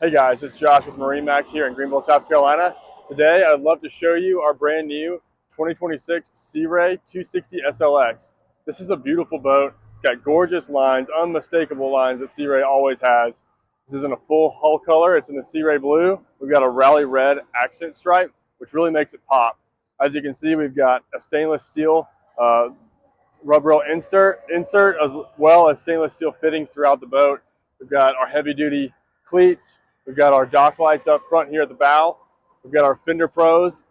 Hey guys, it's Josh with MarineMax here in Greenville, South Carolina. Today I'd love to show you our brand new 2026 Sea Ray 260 SLX. This is a beautiful boat. It's got gorgeous lines, unmistakable lines that Sea Ray always has. This is in a full hull color. It's in the Sea Ray blue. We've got a rally red accent stripe, which really makes it pop. As you can see, we've got a stainless steel rub rail insert as well as stainless steel fittings throughout the boat. We've got our heavy duty cleats. We've got our dock lights up front here at the bow. We've got our fender pros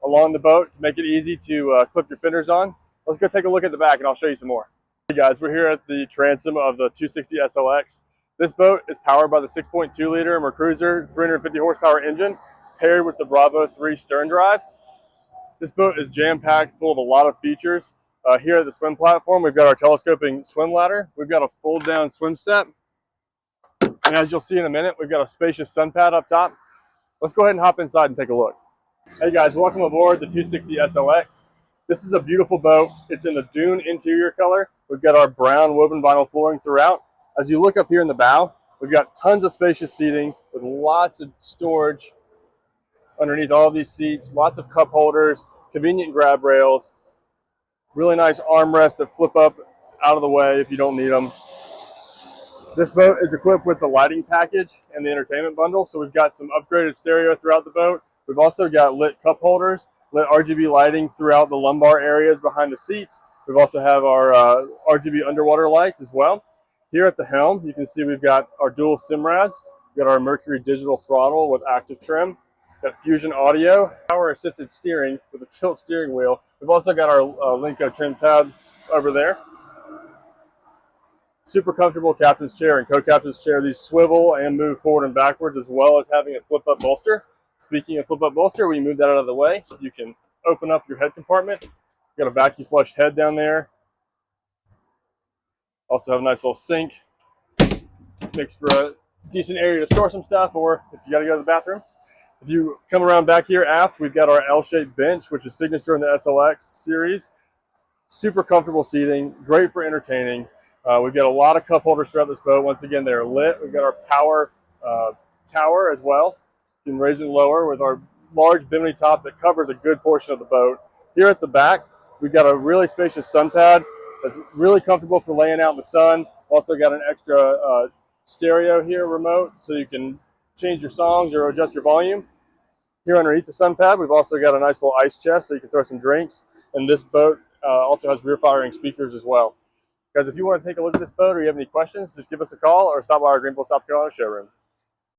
along the boat to make it easy to clip your fenders on. Let's go take a look at the back and I'll show you some more. Hey guys, we're here at the transom of the 260 SLX. This boat is powered by the 6.2 liter MerCruiser 350 horsepower engine. It's paired with the Bravo 3 Sterndrive. This boat is jam-packed full of a lot of features. Here at the swim platform, we've got our telescoping swim ladder. We've got a fold-down swim step. And as you'll see in a minute, we've got a spacious sun pad up top. Let's go ahead and hop inside and take a look. Hey guys, welcome aboard the 260 SLX. This is a beautiful boat. It's in the dune interior color. We've got our brown woven vinyl flooring throughout. As you look up here in the bow, we've got tons of spacious seating with lots of storage underneath all of these seats, lots of cup holders, convenient grab rails, really nice armrests that flip up out of the way if you don't need them. This boat is equipped with the lighting package and the entertainment bundle, so we've got some upgraded stereo throughout the boat. We've also got lit cup holders, lit RGB lighting throughout the lumbar areas behind the seats. We've also have our RGB underwater lights as well. Here at the helm, you can see we've got our dual SIMRADs. We've got our Mercury digital throttle with active trim. We've got Fusion audio, power assisted steering with a tilt steering wheel. We've also got our Linko trim tabs over there. Super comfortable captain's chair and co-captain's chair. These swivel and move forward and backwards, as well as having a flip-up bolster. Speaking of flip-up bolster, we move that out of the way. You can open up your head compartment. You've got a vacuum flush head down there. Also have a nice little sink. Makes for a decent area to store some stuff, or if you got to go to the bathroom. If you come around back here aft, we've got our L-shaped bench, which is signature in the SLX series. Super comfortable seating, great for entertaining. We've got a lot of cup holders throughout this boat. Once again, they're lit. We've got our power tower as well. You can raise and lower with our large Bimini top that covers a good portion of the boat. Here at the back, we've got a really spacious sun pad that's really comfortable for laying out in the sun. Also got an extra stereo here remote, so you can change your songs or adjust your volume. Here underneath the sun pad, we've also got a nice little ice chest so you can throw some drinks. And this boat also has rear firing speakers as well. Guys, if you want to take a look at this boat or you have any questions, just give us a call or stop by our Greenville, South Carolina showroom.